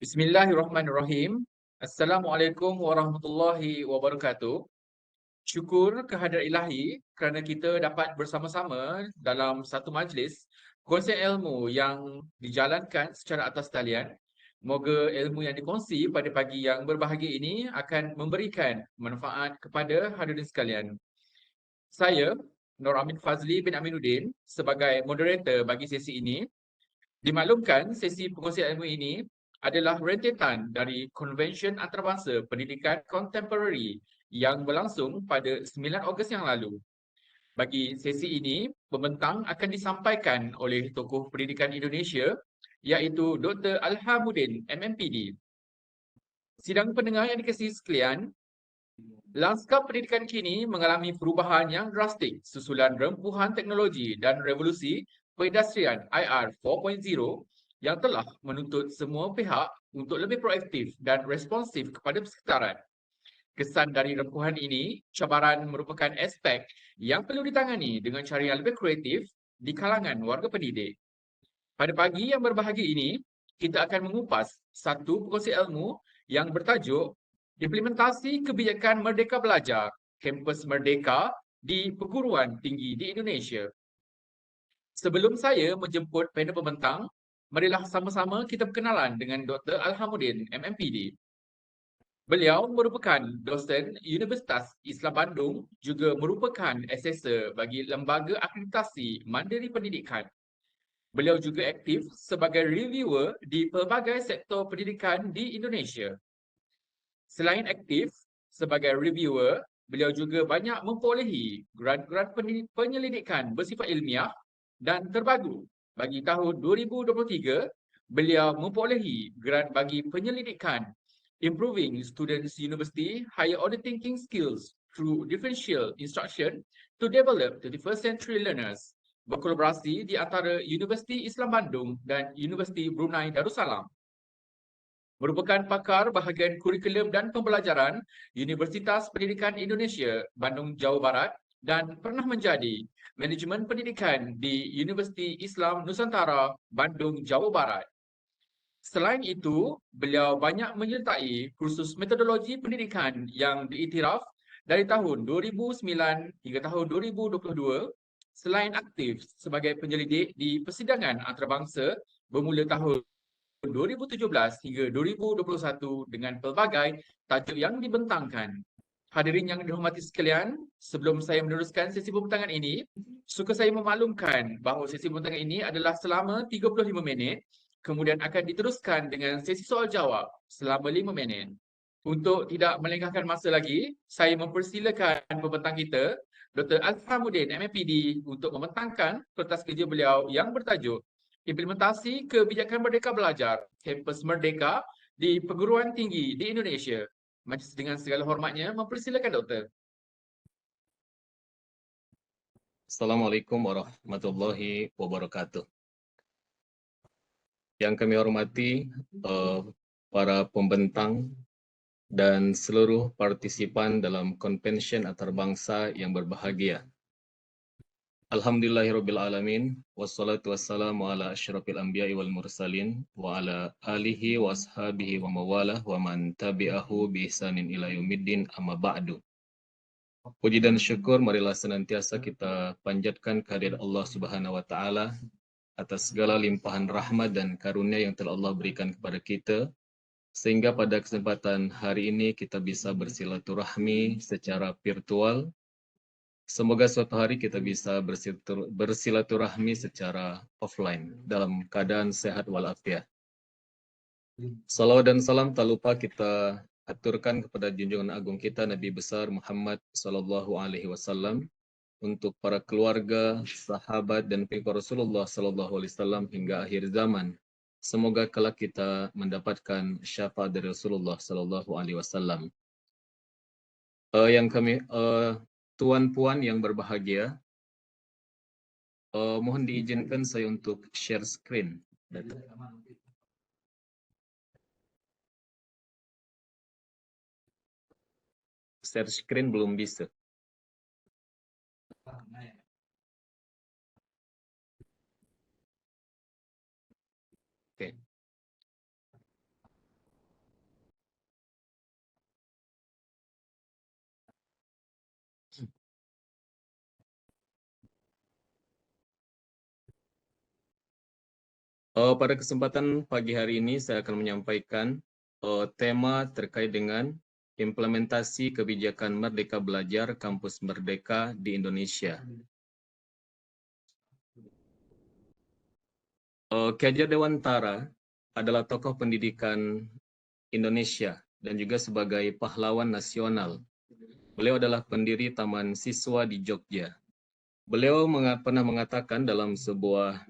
Bismillahirrahmanirrahim. Assalamualaikum warahmatullahi wabarakatuh. Syukur kehadirat ilahi kerana kita dapat bersama-sama dalam satu majlis kongsi ilmu yang dijalankan secara atas talian. Moga ilmu yang dikongsi pada pagi yang berbahagia ini akan memberikan manfaat kepada hadirin sekalian. Saya, Nur Amin Fazli bin Aminuddin, sebagai moderator bagi sesi ini. Dimaklumkan, sesi pengkongsian ilmu ini adalah rentetan dari Konvensyen Antarabangsa Pendidikan Kontemporari yang berlangsung pada 9 Ogos yang lalu. Bagi sesi ini, pembentang akan disampaikan oleh tokoh pendidikan Indonesia iaitu Dr. Alhamuddin MMPD. Sidang pendengar yang dikasihi sekalian, lanskap pendidikan kini mengalami perubahan yang drastik susulan rempuhan teknologi dan revolusi perindustrian IR 4.0 yang telah menuntut semua pihak untuk lebih proaktif dan responsif kepada persekitaran. Kesan dari rempuhan ini, cabaran merupakan aspek yang perlu ditangani dengan cara yang lebih kreatif di kalangan warga pendidik. Pada pagi yang berbahagia ini, kita akan mengupas satu perkongsian ilmu yang bertajuk Implementasi Kebijakan Merdeka Belajar, Kampus Merdeka di Perguruan Tinggi di Indonesia. Sebelum saya menjemput panel pembentang, marilah sama-sama kita berkenalan dengan Dr. Alhamuddin, MMPD. Beliau merupakan dosen Universitas Islam Bandung, juga merupakan asesor bagi Lembaga Akreditasi Mandiri Pendidikan. Beliau juga aktif sebagai reviewer di pelbagai sektor pendidikan di Indonesia. Selain aktif sebagai reviewer, beliau juga banyak memperolehi grant-grant penyelidikan bersifat ilmiah dan terbaru. Bagi tahun 2023, beliau memperolehi grant bagi penyelidikan Improving Students' University Higher Order Thinking Skills through Differential Instruction to Develop 21st Century Learners, berkolaborasi di antara Universiti Islam Bandung dan Universiti Brunei Darussalam. Merupakan pakar bahagian kurikulum dan pembelajaran Universitas Pendidikan Indonesia, Bandung, Jawa Barat dan pernah menjadi manajemen pendidikan di Universiti Islam Nusantara, Bandung, Jawa Barat. Selain itu, beliau banyak menyertai kursus metodologi pendidikan yang diiktiraf dari tahun 2009 hingga tahun 2022. Selain aktif sebagai penyelidik di persidangan antarabangsa bermula tahun 2017 hingga 2021 dengan pelbagai tajuk yang dibentangkan. Hadirin yang dihormati sekalian, sebelum saya meneruskan sesi pembentangan ini, suka saya memaklumkan bahawa sesi pembentangan ini adalah selama 35 minit, kemudian akan diteruskan dengan sesi soal jawab selama 5 minit. Untuk tidak melengahkan masa lagi, saya mempersilakan pembentang kita, Dr. Alhamuddin MMPD, untuk membentangkan kertas kerja beliau yang bertajuk Implementasi Kebijakan Merdeka Belajar, Kampus Merdeka di Perguruan Tinggi di Indonesia. Majlis dengan segala hormatnya mempersilakan Doktor. Assalamualaikum warahmatullahi wabarakatuh. Yang kami hormati para pembentang dan seluruh partisipan dalam konvensyen antarabangsa yang berbahagia. Alhamdulillahirrabbilalamin, wassalatu wassalamu ala asyrafil anbiya'i wal mursalin, wa ala alihi wa ashabihi wa mawalah, wa man tabi'ahu bi ihsanin ila yaumiddin, amma ba'du. Puji dan syukur marilah senantiasa kita panjatkan kehadirat Allah Subhanahu wa taala atas segala limpahan rahmat dan karunia yang telah Allah berikan kepada kita, sehingga pada kesempatan hari ini kita bisa bersilaturahmi secara virtual. Semoga suatu hari kita bisa bersilaturahmi secara offline dalam keadaan sehat walafiat. Salawat dan salam tak lupa kita aturkan kepada junjungan agung kita Nabi besar Muhammad sallallahu alaihi wasallam, untuk para keluarga, sahabat dan pengikut Rasulullah sallallahu alaihi wasallam hingga akhir zaman. Semoga kelak kita mendapatkan syafaat dari Rasulullah sallallahu alaihi wasallam. Yang kami tuan-puan yang berbahagia, mohon diizinkan saya untuk share screen. Share screen belum bisa. Oke. Pada kesempatan pagi hari ini saya akan menyampaikan tema terkait dengan implementasi kebijakan Merdeka Belajar Kampus Merdeka di Indonesia. Ki Hajar Dewantara adalah tokoh pendidikan Indonesia dan juga sebagai pahlawan nasional. Beliau adalah pendiri Taman Siswa di Jogja. Beliau pernah mengatakan dalam sebuah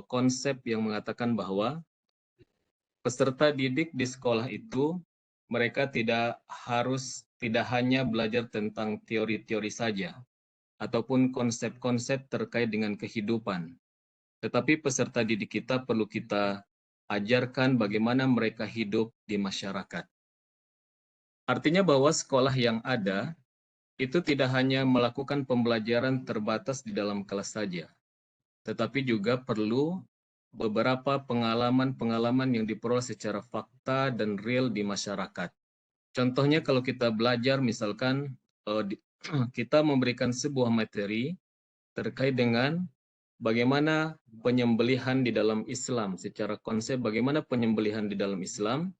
konsep yang mengatakan bahwa peserta didik di sekolah itu mereka tidak hanya belajar tentang teori-teori saja ataupun konsep-konsep terkait dengan kehidupan. Tetapi peserta didik kita perlu kita ajarkan bagaimana mereka hidup di masyarakat. Artinya bahwa sekolah yang ada itu tidak hanya melakukan pembelajaran terbatas di dalam kelas saja, tetapi juga perlu beberapa pengalaman-pengalaman yang diperoleh secara fakta dan real di masyarakat. Contohnya kalau kita belajar misalkan kita memberikan sebuah materi terkait dengan bagaimana penyembelihan di dalam Islam, secara konsep bagaimana penyembelihan di dalam Islam,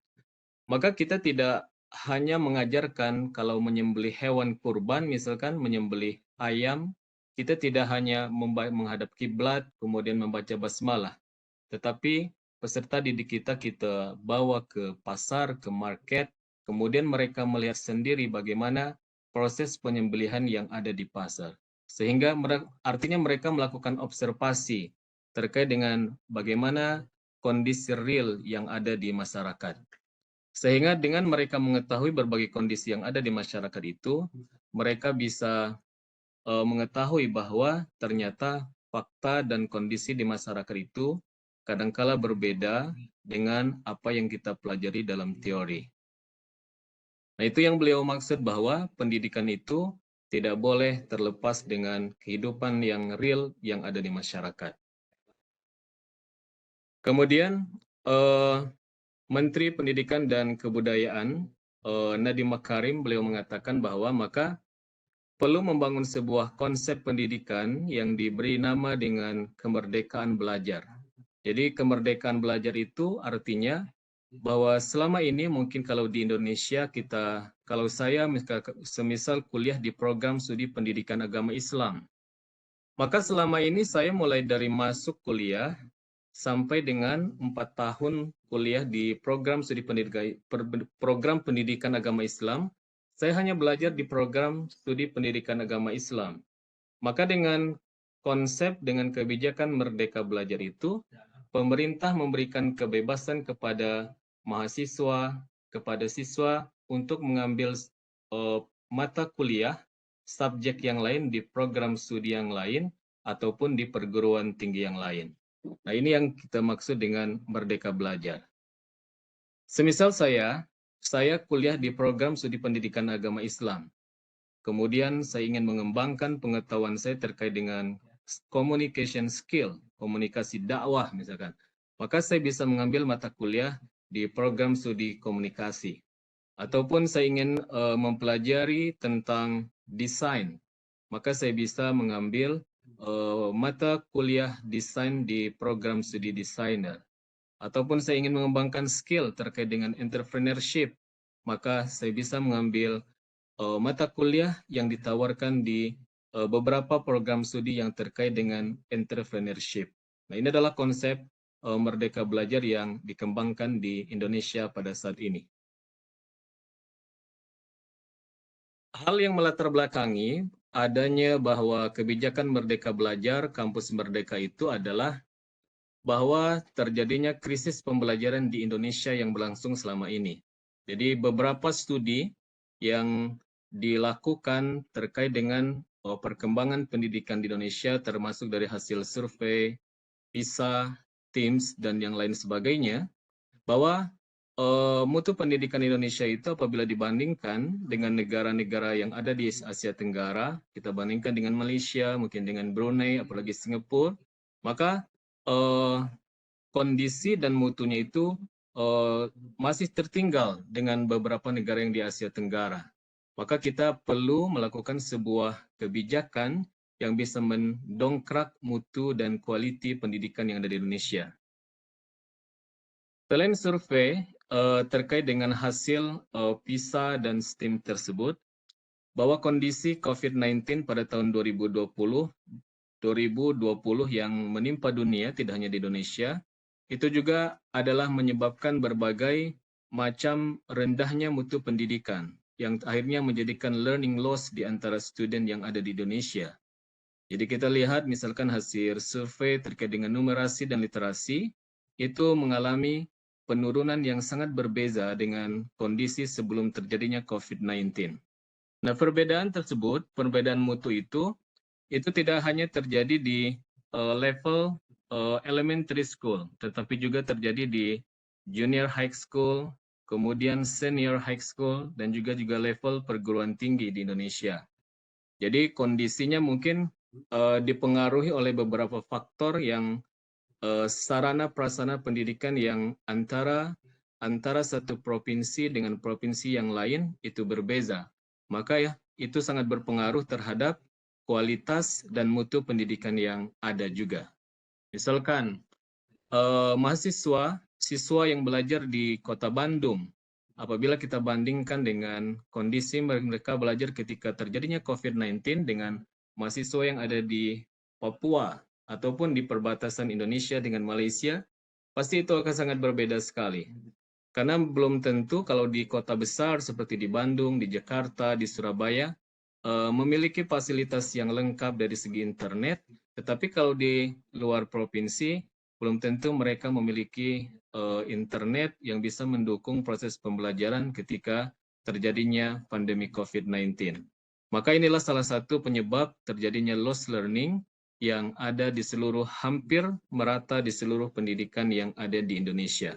maka kita tidak hanya mengajarkan kalau menyembelih hewan kurban, misalkan menyembelih ayam, kita tidak hanya menghadap kiblat, kemudian membaca basmalah, tetapi peserta didik kita bawa ke pasar, ke market, kemudian mereka melihat sendiri bagaimana proses penyembelihan yang ada di pasar. Sehingga artinya mereka melakukan observasi terkait dengan bagaimana kondisi real yang ada di masyarakat. Sehingga dengan mereka mengetahui berbagai kondisi yang ada di masyarakat itu, mereka bisa mengetahui bahwa ternyata fakta dan kondisi di masyarakat itu kadangkala berbeda dengan apa yang kita pelajari dalam teori. Nah, itu yang beliau maksud bahwa pendidikan itu tidak boleh terlepas dengan kehidupan yang real yang ada di masyarakat. Kemudian, Menteri Pendidikan dan Kebudayaan Nadiem Makarim beliau mengatakan bahwa maka perlu membangun sebuah konsep pendidikan yang diberi nama dengan kemerdekaan belajar. Jadi kemerdekaan belajar itu artinya bahwa selama ini mungkin kalau di Indonesia kalau saya semisal kuliah di program studi pendidikan agama Islam, maka selama ini saya mulai dari masuk kuliah sampai dengan 4 tahun kuliah di program pendidikan agama Islam, saya hanya belajar di program studi pendidikan agama Islam. Maka dengan konsep, dengan kebijakan Merdeka Belajar itu, pemerintah memberikan kebebasan kepada mahasiswa, kepada siswa untuk mengambil mata kuliah, subjek yang lain di program studi yang lain, ataupun di perguruan tinggi yang lain. Nah, ini yang kita maksud dengan Merdeka Belajar. Semisal saya kuliah di program studi pendidikan agama Islam. Kemudian saya ingin mengembangkan pengetahuan saya terkait dengan communication skill, komunikasi dakwah misalkan. Maka saya bisa mengambil mata kuliah di program studi komunikasi. Ataupun saya ingin mempelajari tentang desain, maka saya bisa mengambil mata kuliah desain di program studi desainer. Ataupun saya ingin mengembangkan skill terkait dengan entrepreneurship, maka saya bisa mengambil mata kuliah yang ditawarkan di beberapa program studi yang terkait dengan entrepreneurship. Nah, ini adalah konsep Merdeka Belajar yang dikembangkan di Indonesia pada saat ini. Hal yang melatar belakangi adanya bahwa kebijakan Merdeka Belajar, Kampus Merdeka itu adalah bahwa terjadinya krisis pembelajaran di Indonesia yang berlangsung selama ini. Jadi beberapa studi yang dilakukan terkait dengan perkembangan pendidikan di Indonesia termasuk dari hasil survei, PISA, TIMSS, dan yang lain sebagainya, bahwa mutu pendidikan Indonesia itu apabila dibandingkan dengan negara-negara yang ada di Asia Tenggara, kita bandingkan dengan Malaysia, mungkin dengan Brunei, apalagi Singapura, maka kondisi dan mutunya itu masih tertinggal dengan beberapa negara yang di Asia Tenggara. Maka kita perlu melakukan sebuah kebijakan yang bisa mendongkrak mutu dan kualiti pendidikan yang ada di Indonesia. Selain survei terkait dengan hasil PISA dan STEAM tersebut, bahwa kondisi COVID-19 pada tahun 2020 yang menimpa dunia, tidak hanya di Indonesia, itu juga adalah menyebabkan berbagai macam rendahnya mutu pendidikan, yang akhirnya menjadikan learning loss di antara student yang ada di Indonesia. Jadi kita lihat misalkan hasil survei terkait dengan numerasi dan literasi, itu mengalami penurunan yang sangat berbeza dengan kondisi sebelum terjadinya COVID-19. Nah, perbedaan tersebut, perbedaan mutu itu tidak hanya terjadi di level elementary school, tetapi juga terjadi di junior high school, kemudian senior high school, dan juga level perguruan tinggi di Indonesia. Jadi kondisinya mungkin dipengaruhi oleh beberapa faktor yang sarana prasarana pendidikan yang antara satu provinsi dengan provinsi yang lain itu berbeza. Maka ya itu sangat berpengaruh terhadap kualitas dan mutu pendidikan yang ada juga. Misalkan siswa yang belajar di Kota Bandung, apabila kita bandingkan dengan kondisi mereka belajar ketika terjadinya COVID-19 dengan mahasiswa yang ada di Papua ataupun di perbatasan Indonesia dengan Malaysia, pasti itu akan sangat berbeda sekali. Karena belum tentu kalau di kota besar seperti di Bandung, di Jakarta, di Surabaya, memiliki fasilitas yang lengkap dari segi internet, tetapi kalau di luar provinsi, belum tentu mereka memiliki internet yang bisa mendukung proses pembelajaran ketika terjadinya pandemi COVID-19. Maka inilah salah satu penyebab terjadinya loss learning yang ada di hampir merata di seluruh pendidikan yang ada di Indonesia.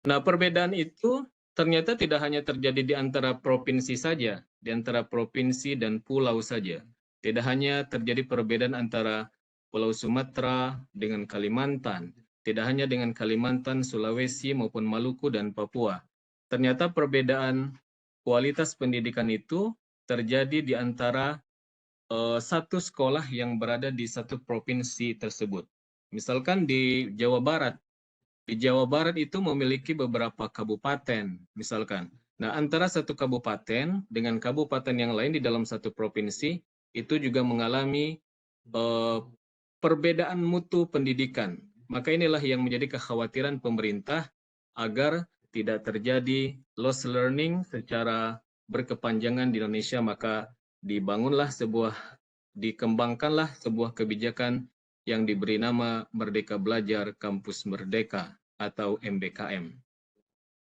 Nah, perbedaan itu ternyata tidak hanya terjadi di antara provinsi saja, di antara provinsi dan pulau saja. Tidak hanya terjadi perbedaan antara Pulau Sumatera dengan Kalimantan, tidak hanya dengan Kalimantan, Sulawesi, maupun Maluku dan Papua. Ternyata perbedaan kualitas pendidikan itu terjadi di antara satu sekolah yang berada di satu provinsi tersebut. Misalkan di Jawa Barat, itu memiliki beberapa kabupaten, misalkan. Nah, antara satu kabupaten dengan kabupaten yang lain di dalam satu provinsi, itu juga mengalami perbedaan mutu pendidikan. Maka inilah yang menjadi kekhawatiran pemerintah agar tidak terjadi loss learning secara berkepanjangan di Indonesia, maka dikembangkanlah sebuah kebijakan yang diberi nama Merdeka Belajar Kampus Merdeka atau MBKM.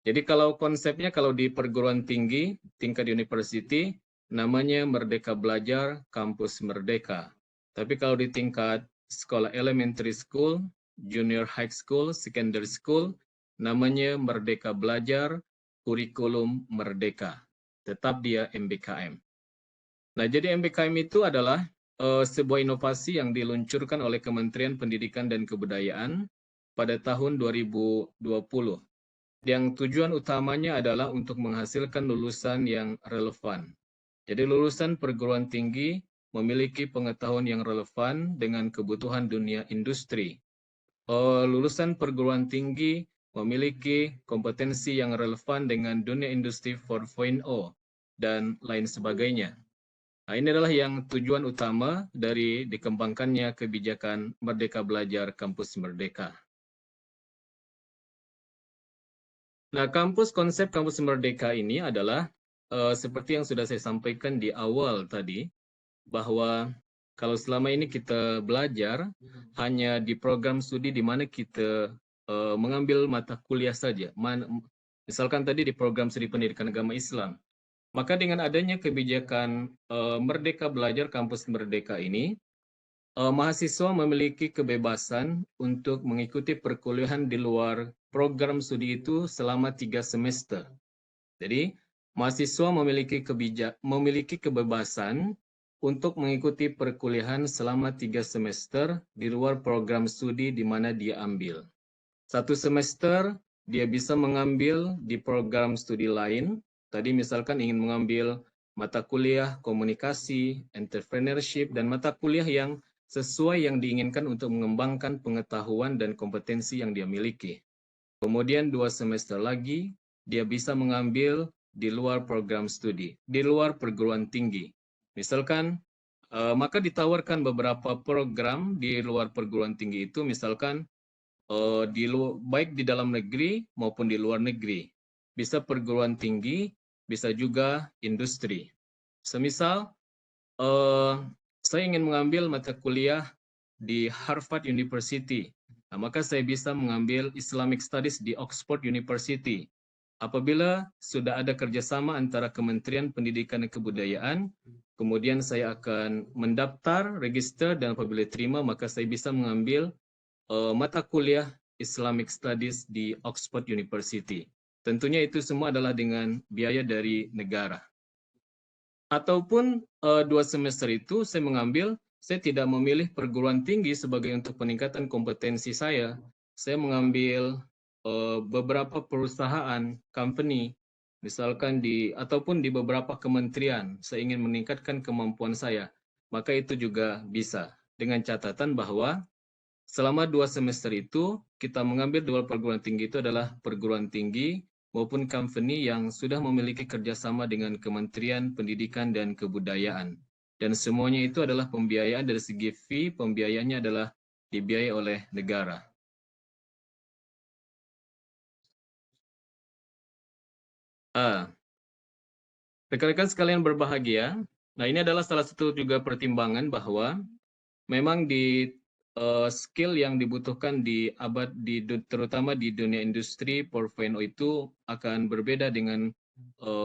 Jadi kalau konsepnya kalau di perguruan tinggi, tingkat university, namanya Merdeka Belajar Kampus Merdeka. Tapi kalau di tingkat sekolah elementary school, junior high school, secondary school, namanya Merdeka Belajar Kurikulum Merdeka. Tetap dia MBKM. Nah, jadi MBKM itu adalah sebuah inovasi yang diluncurkan oleh Kementerian Pendidikan dan Kebudayaan pada tahun 2020. Yang tujuan utamanya adalah untuk menghasilkan lulusan yang relevan. Jadi lulusan perguruan tinggi memiliki pengetahuan yang relevan dengan kebutuhan dunia industri. Lulusan perguruan tinggi memiliki kompetensi yang relevan dengan dunia industri 4.0 dan lain sebagainya. Nah, ini adalah yang tujuan utama dari dikembangkannya kebijakan Merdeka Belajar Kampus Merdeka. Nah, konsep Kampus Merdeka ini adalah seperti yang sudah saya sampaikan di awal tadi, bahwa kalau selama ini kita belajar hanya di program studi di mana kita mengambil mata kuliah saja, misalkan tadi di program studi pendidikan agama Islam, maka dengan adanya kebijakan Merdeka Belajar Kampus Merdeka ini, mahasiswa memiliki kebebasan untuk mengikuti perkuliahan di luar program studi itu selama 3 semester. Jadi, mahasiswa memiliki kebebasan untuk mengikuti perkuliahan selama 3 semester di luar program studi di mana dia ambil. 1 semester dia bisa mengambil di program studi lain. Tadi misalkan ingin mengambil mata kuliah komunikasi, entrepreneurship, dan mata kuliah yang sesuai yang diinginkan untuk mengembangkan pengetahuan dan kompetensi yang dia miliki. Kemudian 2 semester lagi, dia bisa mengambil di luar program studi, di luar perguruan tinggi. Misalkan, maka ditawarkan beberapa program di luar perguruan tinggi itu, misalkan baik di dalam negeri maupun di luar negeri. Bisa perguruan tinggi, bisa juga industri. Semisal, saya ingin mengambil mata kuliah di Harvard University. Nah, maka saya bisa mengambil Islamic Studies di Oxford University. Apabila sudah ada kerjasama antara Kementerian Pendidikan dan Kebudayaan, kemudian saya akan mendaftar, register, dan apabila terima, maka saya bisa mengambil mata kuliah Islamic Studies di Oxford University. Tentunya itu semua adalah dengan biaya dari negara. Ataupun 2 semester itu saya tidak memilih perguruan tinggi sebagai untuk peningkatan kompetensi saya. Saya mengambil beberapa perusahaan, company, misalkan ataupun di beberapa kementerian, saya ingin meningkatkan kemampuan saya. Maka itu juga bisa. Dengan catatan bahwa selama 2 semester itu, kita mengambil 2 perguruan tinggi itu adalah perguruan tinggi maupun company yang sudah memiliki kerjasama dengan Kementerian Pendidikan dan Kebudayaan. Dan semuanya itu adalah pembiayaan dari segi fee, pembiayaannya adalah dibiayai oleh negara. Rekan-rekan sekalian berbahagia, nah ini adalah salah satu juga pertimbangan bahwa memang di skill yang dibutuhkan terutama di dunia industri 4.0 itu akan berbeda dengan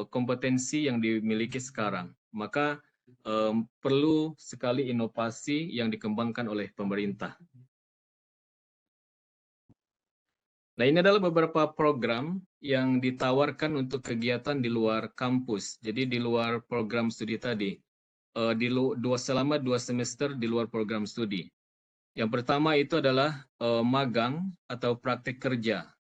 kompetensi yang dimiliki sekarang. Maka perlu sekali inovasi yang dikembangkan oleh pemerintah. Nah, ini adalah beberapa program yang ditawarkan untuk kegiatan di luar kampus. Jadi di luar program studi tadi, selama 2 semester di luar program studi. Yang pertama itu adalah magang atau praktik kerja.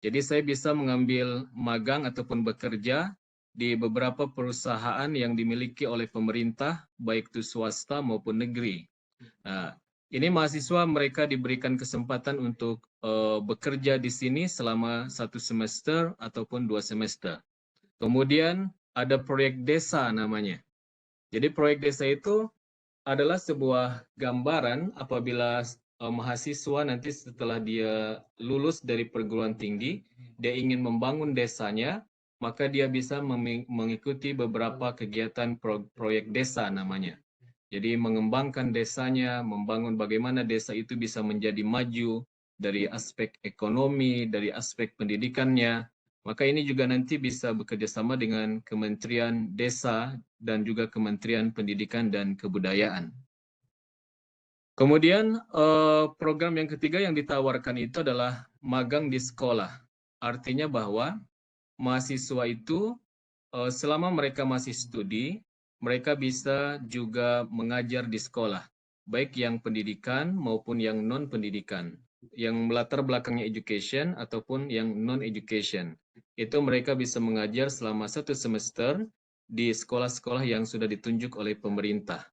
Jadi saya bisa mengambil magang ataupun bekerja di beberapa perusahaan yang dimiliki oleh pemerintah, baik itu swasta maupun negeri. Nah, ini mahasiswa mereka diberikan kesempatan untuk bekerja di sini selama 1 semester ataupun 2 semester. Kemudian ada proyek desa namanya. Jadi proyek desa itu adalah sebuah gambaran apabila mahasiswa nanti setelah dia lulus dari perguruan tinggi, dia ingin membangun desanya, maka dia bisa mengikuti beberapa kegiatan proyek desa namanya. Jadi mengembangkan desanya, membangun bagaimana desa itu bisa menjadi maju dari aspek ekonomi, dari aspek pendidikannya. Maka ini juga nanti bisa bekerja sama dengan Kementerian Desa dan juga Kementerian Pendidikan dan Kebudayaan. Kemudian program yang ketiga yang ditawarkan itu adalah magang di sekolah. Artinya bahwa mahasiswa itu selama mereka masih studi, mereka bisa juga mengajar di sekolah, baik yang pendidikan maupun yang non-pendidikan, yang melatar belakangnya education ataupun yang non-education. Itu mereka bisa mengajar selama 1 semester di sekolah-sekolah yang sudah ditunjuk oleh pemerintah.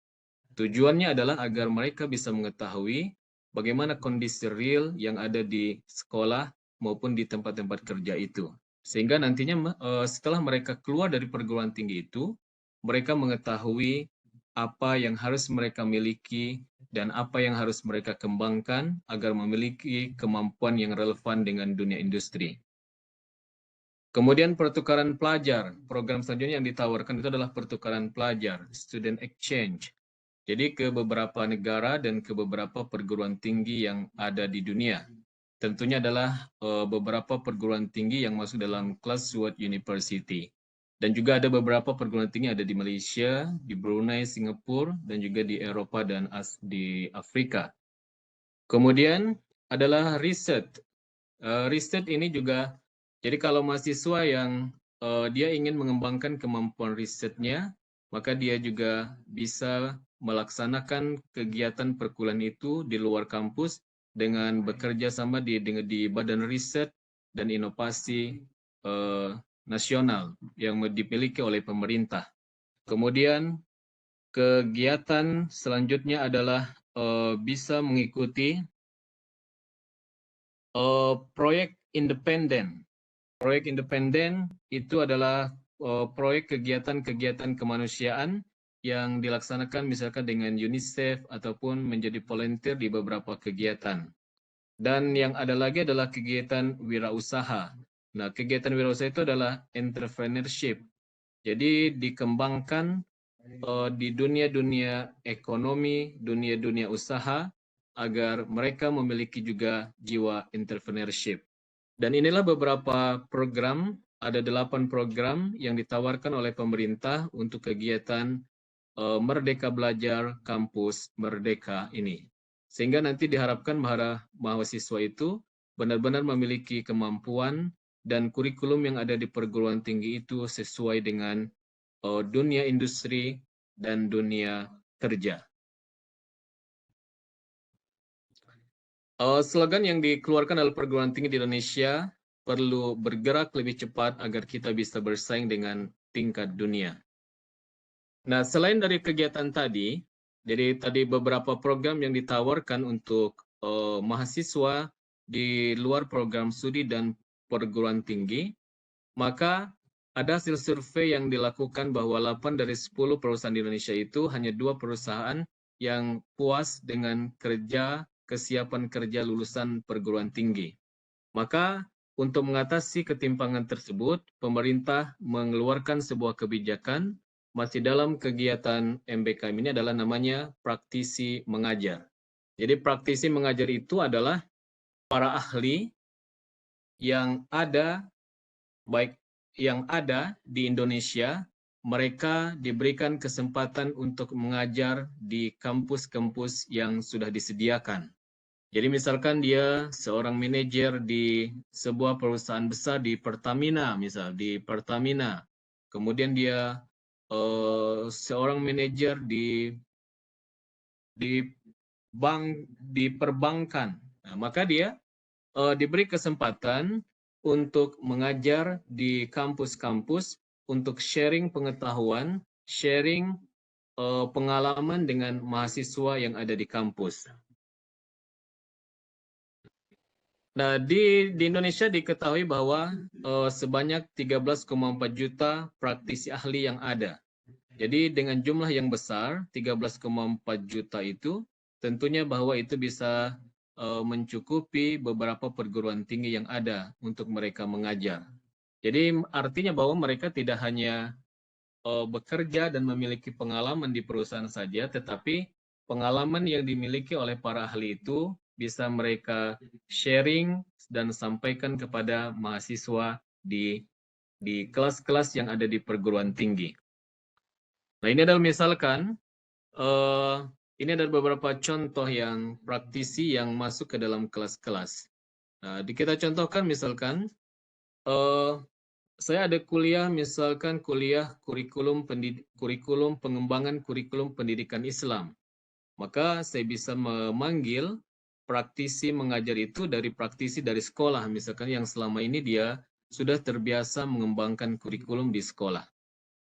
Tujuannya adalah agar mereka bisa mengetahui bagaimana kondisi real yang ada di sekolah maupun di tempat-tempat kerja itu. Sehingga nantinya setelah mereka keluar dari perguruan tinggi itu, mereka mengetahui apa yang harus mereka miliki dan apa yang harus mereka kembangkan agar memiliki kemampuan yang relevan dengan dunia industri. Kemudian pertukaran pelajar, program selanjutnya yang ditawarkan itu adalah pertukaran pelajar, student exchange. Jadi ke beberapa negara dan ke beberapa perguruan tinggi yang ada di dunia. Tentunya adalah beberapa perguruan tinggi yang masuk dalam kelas World University. Dan juga ada beberapa perguruan tinggi ada di Malaysia, di Brunei, Singapura, dan juga di Eropa dan di Afrika. Kemudian adalah riset. Riset ini juga, jadi kalau mahasiswa yang dia ingin mengembangkan kemampuan risetnya, maka dia juga bisa melaksanakan kegiatan perkuliahan itu di luar kampus dengan bekerja sama di Badan Riset dan Inovasi Nasional yang dimiliki oleh pemerintah. Kemudian kegiatan selanjutnya adalah bisa mengikuti proyek independen. Proyek independen itu adalah proyek kegiatan-kegiatan kemanusiaan yang dilaksanakan misalkan dengan UNICEF ataupun menjadi volunteer di beberapa kegiatan. Dan yang ada lagi adalah kegiatan wirausaha. Nah, kegiatan wirausaha itu adalah entrepreneurship. Jadi dikembangkan di dunia-dunia ekonomi, dunia-dunia usaha, agar mereka memiliki juga jiwa entrepreneurship. Dan inilah beberapa program, ada 8 program yang ditawarkan oleh pemerintah untuk kegiatan Merdeka Belajar Kampus Merdeka ini. Sehingga nanti diharapkan para mahasiswa itu benar-benar memiliki kemampuan dan kurikulum yang ada di perguruan tinggi itu sesuai dengan dunia industri dan dunia kerja. Slogan yang dikeluarkan oleh perguruan tinggi di Indonesia, perlu bergerak lebih cepat agar kita bisa bersaing dengan tingkat dunia. Nah, selain dari kegiatan tadi, jadi tadi beberapa program yang ditawarkan untuk mahasiswa di luar program studi dan perguruan tinggi, maka ada hasil survei yang dilakukan bahwa 8 dari 10 perusahaan di Indonesia itu hanya 2 perusahaan yang puas dengan kesiapan kerja lulusan perguruan tinggi. Maka untuk mengatasi ketimpangan tersebut, pemerintah mengeluarkan sebuah kebijakan masih dalam kegiatan MBKM ini adalah namanya praktisi mengajar. Jadi praktisi mengajar itu adalah para ahli yang ada baik yang ada di Indonesia, mereka diberikan kesempatan untuk mengajar di kampus-kampus yang sudah disediakan. Jadi misalkan dia seorang manajer di sebuah perusahaan besar di Pertamina, di Pertamina. Kemudian dia seorang manajer di di perbankan. Nah, maka dia diberi kesempatan untuk mengajar di kampus-kampus untuk sharing pengetahuan, sharing pengalaman dengan mahasiswa yang ada di kampus. Nah, di Indonesia diketahui bahwa sebanyak 13,4 juta praktisi ahli yang ada. Jadi dengan jumlah yang besar, 13,4 juta itu, tentunya bahwa itu bisa mencukupi beberapa perguruan tinggi yang ada untuk mereka mengajar. Jadi artinya bahwa mereka tidak hanya bekerja dan memiliki pengalaman di perusahaan saja, tetapi pengalaman yang dimiliki oleh para ahli itu bisa mereka sharing dan sampaikan kepada mahasiswa di kelas-kelas yang ada di perguruan tinggi. Nah, ini adalah misalkan ini adalah beberapa contoh yang praktisi yang masuk ke dalam kelas-kelas. Nah, kita contohkan misalkan saya ada kuliah, misalkan kuliah kurikulum pengembangan kurikulum pendidikan Islam. Maka saya bisa memanggil praktisi mengajar itu dari praktisi dari sekolah, misalkan yang selama ini dia sudah terbiasa mengembangkan kurikulum di sekolah.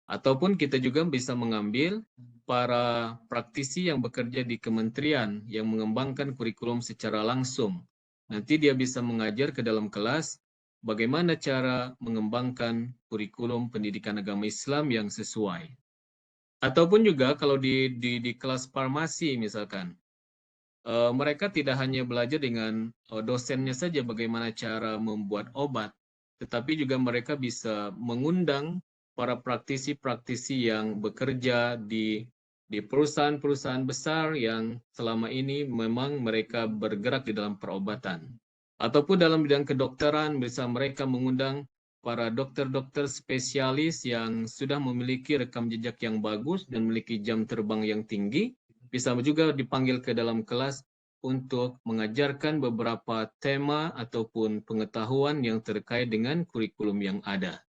Ataupun kita juga bisa mengambil para praktisi yang bekerja di kementerian yang mengembangkan kurikulum secara langsung. Nanti dia bisa mengajar ke dalam kelas bagaimana cara mengembangkan kurikulum pendidikan agama Islam yang sesuai. Ataupun juga kalau di kelas farmasi misalkan, mereka tidak hanya belajar dengan dosennya saja bagaimana cara membuat obat, tetapi juga mereka bisa mengundang para praktisi-praktisi yang bekerja di perusahaan-perusahaan besar yang selama ini memang mereka bergerak di dalam perobatan. Ataupun dalam bidang kedokteran, bisa mereka mengundang para dokter-dokter spesialis yang sudah memiliki rekam jejak yang bagus dan memiliki jam terbang yang tinggi, bisa juga dipanggil ke dalam kelas untuk mengajarkan beberapa tema ataupun pengetahuan yang terkait dengan kurikulum yang ada.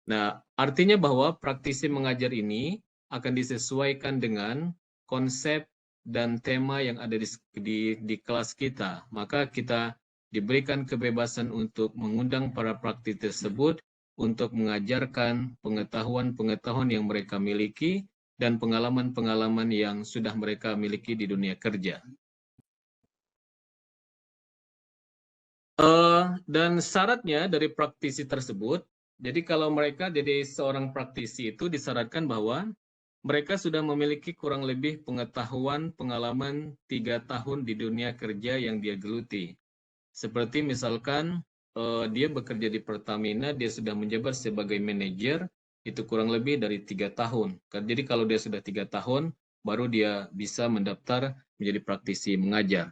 Nah, artinya bahwa praktisi mengajar ini akan disesuaikan dengan konsep dan tema yang ada di kelas kita. Maka kita diberikan kebebasan untuk mengundang para praktisi tersebut untuk mengajarkan pengetahuan-pengetahuan yang mereka miliki dan pengalaman-pengalaman yang sudah mereka miliki di dunia kerja. Dan syaratnya dari praktisi tersebut, jadi kalau mereka jadi seorang praktisi itu disyaratkan bahwa mereka sudah memiliki kurang lebih pengetahuan pengalaman 3 tahun di dunia kerja yang dia geluti. Seperti misalkan dia bekerja di Pertamina, dia sudah menjabat sebagai manajer, itu kurang lebih dari 3 tahun. Jadi kalau dia sudah 3 tahun, baru dia bisa mendaftar menjadi praktisi mengajar.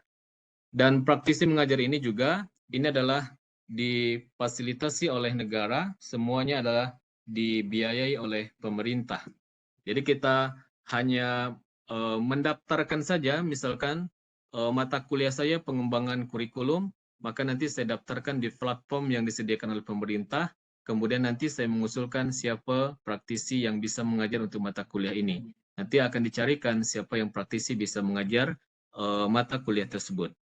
Dan praktisi mengajar ini juga, ini adalah difasilitasi oleh negara, semuanya adalah dibiayai oleh pemerintah. Jadi kita hanya mendaftarkan saja, misalkan mata kuliah saya pengembangan kurikulum, maka nanti saya daftarkan di platform yang disediakan oleh pemerintah, kemudian nanti saya mengusulkan siapa praktisi yang bisa mengajar untuk mata kuliah ini. Nanti akan dicarikan siapa yang praktisi bisa mengajar mata kuliah tersebut.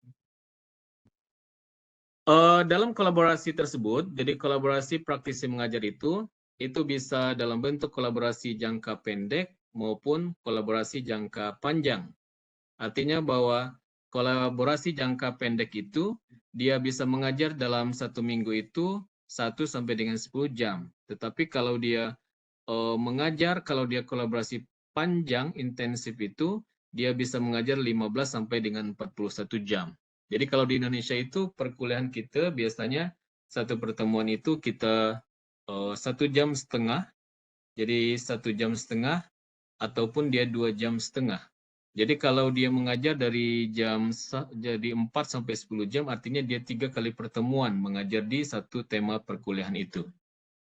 Dalam kolaborasi tersebut, jadi kolaborasi praktisi mengajar itu bisa dalam bentuk kolaborasi jangka pendek maupun kolaborasi jangka panjang. Artinya bahwa kolaborasi jangka pendek itu dia bisa mengajar dalam 1 minggu itu 1 sampai dengan 10 jam. Tetapi kalau dia mengajar, kalau dia kolaborasi panjang intensif itu dia bisa mengajar 15 sampai dengan 41 jam. Jadi kalau di Indonesia itu perkuliahan kita biasanya satu pertemuan itu kita 1,5 jam, jadi 1,5 jam ataupun dia 2,5 jam. Jadi kalau dia mengajar dari jadi 4 sampai 10 jam, artinya dia 3 kali pertemuan mengajar di satu tema perkuliahan itu.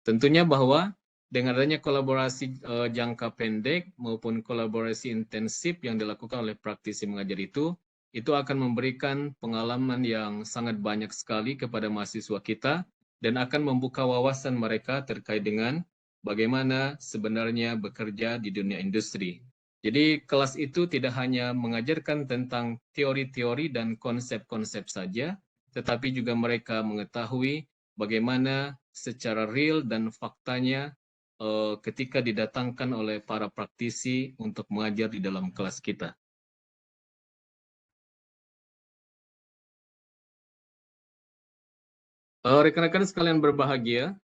Tentunya bahwa dengan adanya kolaborasi jangka pendek maupun kolaborasi intensif yang dilakukan oleh praktisi mengajar itu akan memberikan pengalaman yang sangat banyak sekali kepada mahasiswa kita dan akan membuka wawasan mereka terkait dengan bagaimana sebenarnya bekerja di dunia industri. Jadi kelas itu tidak hanya mengajarkan tentang teori-teori dan konsep-konsep saja, tetapi juga mereka mengetahui bagaimana secara real dan faktanya ketika didatangkan oleh para praktisi untuk mengajar di dalam kelas kita. Rekan-rekan sekalian berbahagia,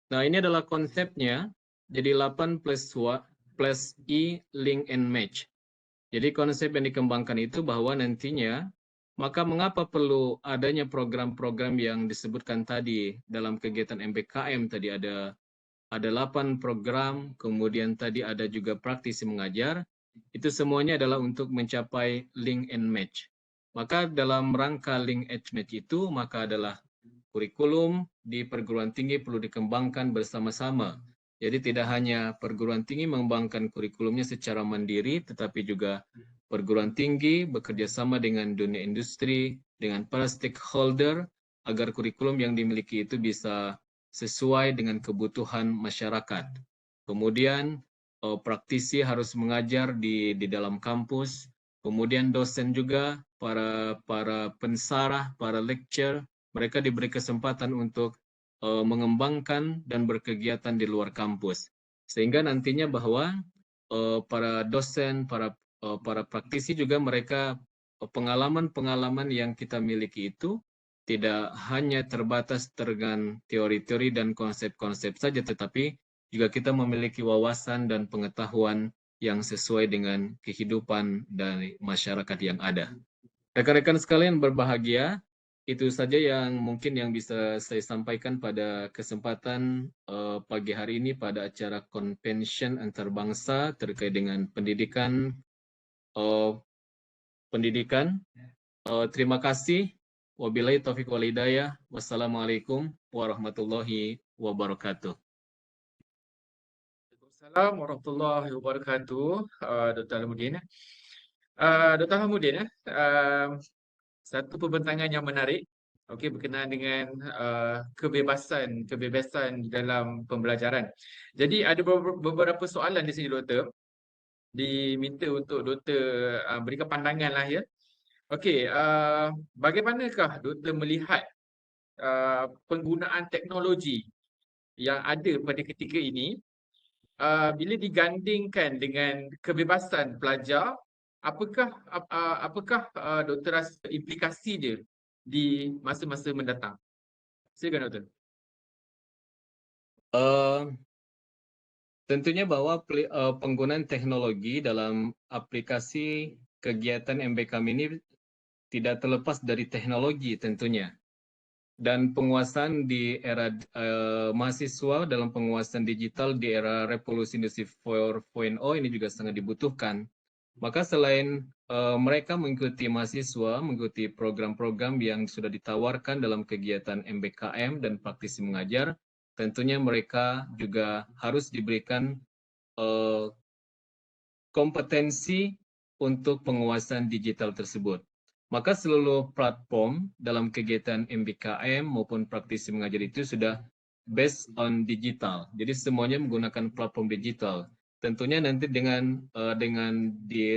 nah ini adalah konsepnya, jadi 8 plus I link and match. Jadi konsep yang dikembangkan itu bahwa nantinya, maka mengapa perlu adanya program-program yang disebutkan tadi dalam kegiatan MBKM tadi ada 8 program, kemudian tadi ada juga praktisi mengajar, itu semuanya adalah untuk mencapai link and match. Maka dalam rangka link and match itu, maka adalah kurikulum di perguruan tinggi perlu dikembangkan bersama-sama. Jadi tidak hanya perguruan tinggi mengembangkan kurikulumnya secara mandiri, tetapi juga perguruan tinggi bekerja sama dengan dunia industri, dengan para stakeholder, agar kurikulum yang dimiliki itu bisa sesuai dengan kebutuhan masyarakat. Kemudian praktisi harus mengajar di dalam kampus, kemudian dosen juga, para pensarah, para lecturer, mereka diberi kesempatan untuk mengembangkan dan berkegiatan di luar kampus. Sehingga nantinya bahwa para dosen, para praktisi juga mereka pengalaman-pengalaman yang kita miliki itu tidak hanya terbatas dengan teori-teori dan konsep-konsep saja, tetapi juga kita memiliki wawasan dan pengetahuan yang sesuai dengan kehidupan dari masyarakat yang ada. Rekan-rekan sekalian berbahagia, itu saja yang mungkin yang bisa saya sampaikan pada kesempatan pagi hari ini pada acara convention antarbangsa terkait dengan pendidikan. Terima kasih. Wabillahi taufiq wal hidayah. Wassalamualaikum warahmatullahi wabarakatuh. Assalamualaikum warahmatullahi wabarakatuh, Dr. Alamuddin. Dr. Alamuddin, satu pembentangan yang menarik, okey, berkenaan dengan kebebasan dalam pembelajaran. Jadi ada beberapa soalan di sini, Doktor. Diminta untuk Doktor berikan pandangan lah ya. Okey, bagaimanakah doktor melihat penggunaan teknologi yang ada pada ketika ini bila digandingkan dengan kebebasan pelajar, apakah doktor rasa implikasi dia di masa-masa mendatang? Silakan doktor. Uh, Tentunya bahwa penggunaan teknologi dalam aplikasi kegiatan MBKM ini tidak terlepas dari teknologi tentunya. Dan penguasaan di era mahasiswa dalam penguasaan digital di era revolusi industri 4.0 ini juga sangat dibutuhkan. Maka selain mereka mengikuti mahasiswa, mengikuti program-program yang sudah ditawarkan dalam kegiatan MBKM dan praktisi mengajar, tentunya mereka juga harus diberikan uh, kompetensi untuk penguasaan digital tersebut. Maka seluruh platform dalam kegiatan MBKM maupun praktisi mengajar itu sudah based on digital. Jadi semuanya menggunakan platform digital. Tentunya nanti dengan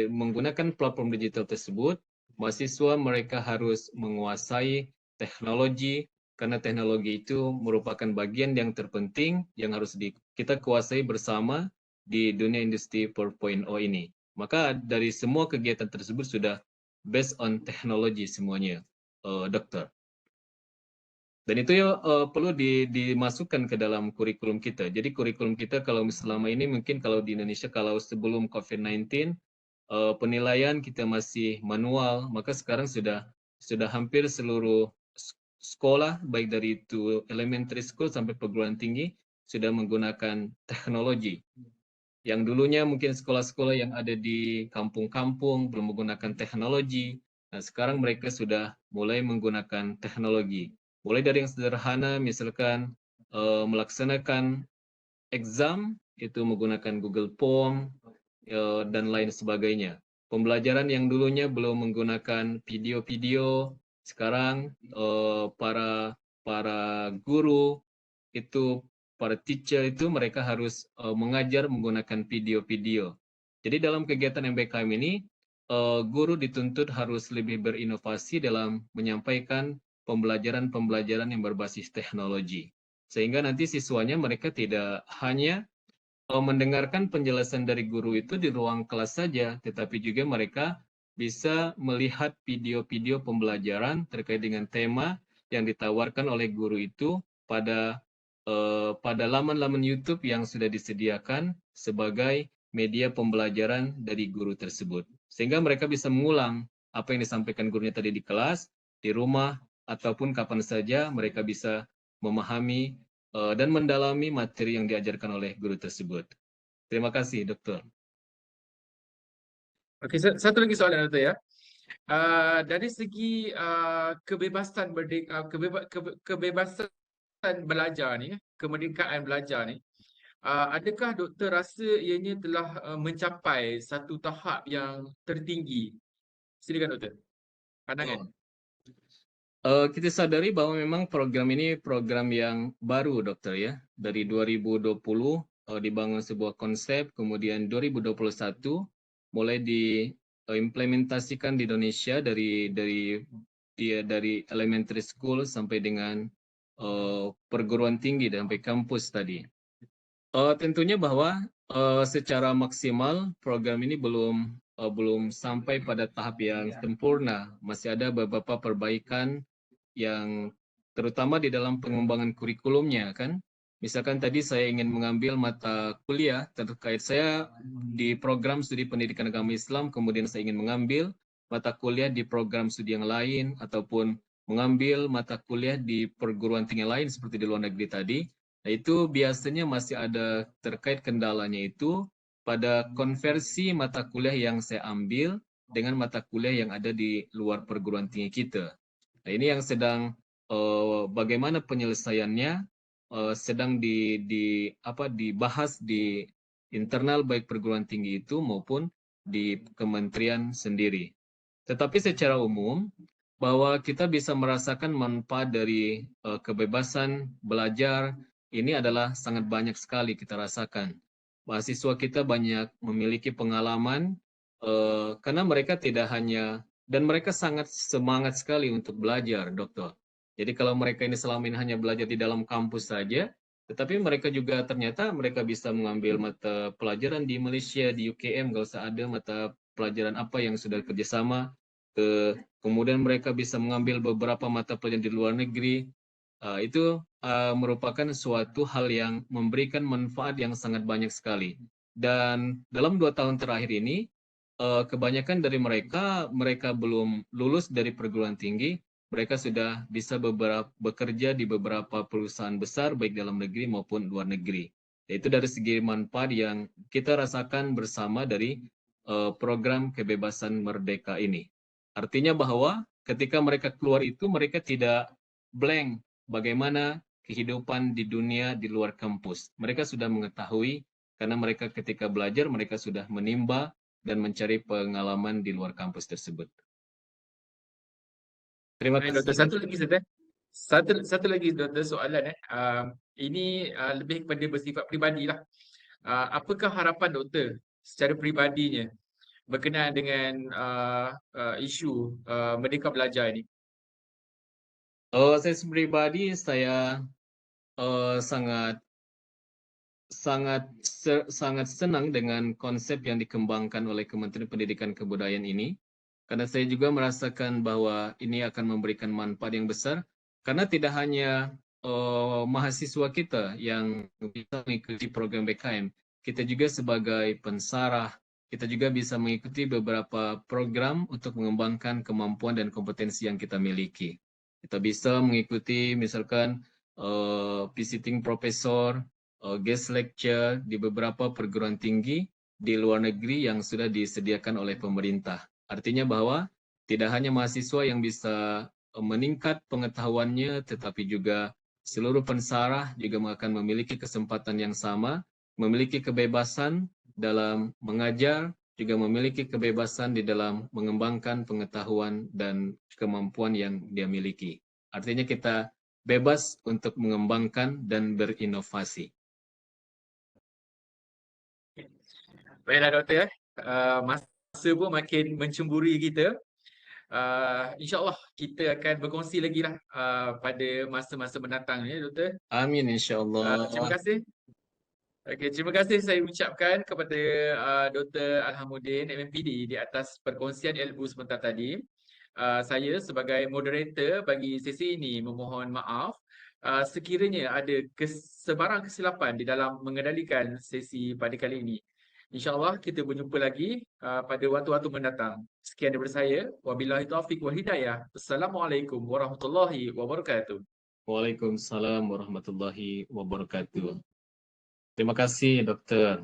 menggunakan platform digital tersebut, mahasiswa mereka harus menguasai teknologi karena teknologi itu merupakan bagian yang terpenting yang harus kita kuasai bersama di dunia industri 4.0 ini. Maka dari semua kegiatan tersebut sudah based on teknologi semuanya, dokter. Dan itu ya perlu dimasukkan ke dalam kurikulum kita. Jadi kurikulum kita kalau selama ini mungkin kalau di Indonesia kalau sebelum COVID-19 penilaian kita masih manual, maka sekarang sudah hampir seluruh sekolah baik dari itu elementary school sampai perguruan tinggi sudah menggunakan teknologi. Yang dulunya mungkin sekolah-sekolah yang ada di kampung-kampung belum menggunakan teknologi. Nah, sekarang mereka sudah mulai menggunakan teknologi. Mulai dari yang sederhana, misalkan melaksanakan exam itu menggunakan Google Form dan lain sebagainya. Pembelajaran yang dulunya belum menggunakan video-video, sekarang para guru itu para teacher itu mereka harus mengajar menggunakan video-video. Jadi dalam kegiatan MBKM ini guru dituntut harus lebih berinovasi dalam menyampaikan pembelajaran-pembelajaran yang berbasis teknologi. Sehingga nanti siswanya mereka tidak hanya mendengarkan penjelasan dari guru itu di ruang kelas saja, tetapi juga mereka bisa melihat video-video pembelajaran terkait dengan tema yang ditawarkan oleh guru itu pada laman-laman YouTube yang sudah disediakan sebagai media pembelajaran dari guru tersebut. Sehingga mereka bisa mengulang apa yang disampaikan gurunya tadi di kelas, di rumah, ataupun kapan saja mereka bisa memahami dan mendalami materi yang diajarkan oleh guru tersebut. Terima kasih, Dokter. Okey, satu lagi soalan doktor ya. Dari segi kebebasan belajar ni, kemerdekaan belajar ni, adakah doktor rasa ianya telah mencapai satu tahap yang tertinggi? Silakan doktor, pandangan. Kita sadari bahwa memang program ini program yang baru, Dokter ya. Dari 2020 dibangun sebuah konsep, kemudian 2021 mulai diimplementasikan di Indonesia dari elementary school sampai dengan perguruan tinggi dan sampai kampus tadi. Tentunya bahwa secara maksimal program ini belum sampai pada tahap yang sempurna. Masih ada beberapa perbaikan yang terutama di dalam pengembangan kurikulumnya kan. Misalkan tadi saya ingin mengambil mata kuliah terkait saya di program studi pendidikan agama Islam, kemudian saya ingin mengambil mata kuliah di program studi yang lain ataupun mengambil mata kuliah di perguruan tinggi lain seperti di luar negeri tadi. Nah, itu biasanya masih ada terkait kendalanya itu pada konversi mata kuliah yang saya ambil dengan mata kuliah yang ada di luar perguruan tinggi kita. Nah, ini yang sedang bagaimana penyelesaiannya sedang dibahas di internal baik perguruan tinggi itu maupun di kementerian sendiri. Tetapi secara umum bahwa kita bisa merasakan manfaat dari kebebasan belajar ini adalah sangat banyak sekali kita rasakan. Mahasiswa kita banyak memiliki pengalaman karena mereka tidak hanya dan mereka sangat semangat sekali untuk belajar, Dokter. Jadi kalau mereka ini selama ini hanya belajar di dalam kampus saja, tetapi mereka juga ternyata mereka bisa mengambil mata pelajaran di Malaysia, di UKM, kalau ada mata pelajaran apa yang sudah kerjasama, kemudian mereka bisa mengambil beberapa mata pelajaran di luar negeri. Itu merupakan suatu hal yang memberikan manfaat yang sangat banyak sekali. Dan dalam 2 tahun terakhir ini, kebanyakan dari mereka belum lulus dari perguruan tinggi, mereka sudah bisa bekerja di beberapa perusahaan besar, baik dalam negeri maupun luar negeri. Itu dari segi manfaat yang kita rasakan bersama dari program kebebasan merdeka ini. Artinya bahwa ketika mereka keluar itu, mereka tidak blank bagaimana kehidupan di dunia di luar kampus. Mereka sudah mengetahui, karena mereka ketika belajar, mereka sudah menimba dan mencari pengalaman di luar kampus tersebut. Terima Baik, kasih, Doktor. Satu Dokter. lagi, Ustaz. Satu lagi, Doktor, soalan. Ini lebih kepada bersifat peribadi lah. Apakah harapan Doktor secara peribadinya berkenaan dengan isu Merdeka Belajar ini? Saya pribadi, saya sangat sangat senang dengan konsep yang dikembangkan oleh Kementerian Pendidikan Kebudayaan ini, karena saya juga merasakan bahwa ini akan memberikan manfaat yang besar, karena tidak hanya mahasiswa kita yang bisa mengikuti program BKM, kita juga sebagai pensarah, kita juga bisa mengikuti beberapa program untuk mengembangkan kemampuan dan kompetensi yang kita miliki. Kita bisa mengikuti misalkan visiting professor, guest lecture di beberapa perguruan tinggi di luar negeri yang sudah disediakan oleh pemerintah. Artinya bahwa tidak hanya mahasiswa yang bisa meningkat pengetahuannya, tetapi juga seluruh pensarah juga akan memiliki kesempatan yang sama, memiliki kebebasan dalam mengajar, juga memiliki kebebasan di dalam mengembangkan pengetahuan dan kemampuan yang dia miliki. Artinya kita bebas untuk mengembangkan dan berinovasi. Baiklah, Doktor. Masa pun makin mencemburi kita. InsyaAllah kita akan berkongsi lagi lah pada masa-masa mendatang ya, Doktor. Amin, insya Terima Allah. kasih. Okey, terima kasih saya ucapkan kepada Dr. Alhamudin MMPD di atas perkongsian ilmu sebentar tadi. Saya sebagai moderator bagi sesi ini memohon maaf sekiranya ada sebarang kesilapan di dalam mengendalikan sesi pada kali ini. InsyaAllah kita berjumpa lagi pada waktu-waktu mendatang. Sekian daripada saya. Wabillahi taufiq wal hidayah. Assalamualaikum warahmatullahi wabarakatuh. Waalaikumsalam warahmatullahi wabarakatuh. Terima kasih, Dokter.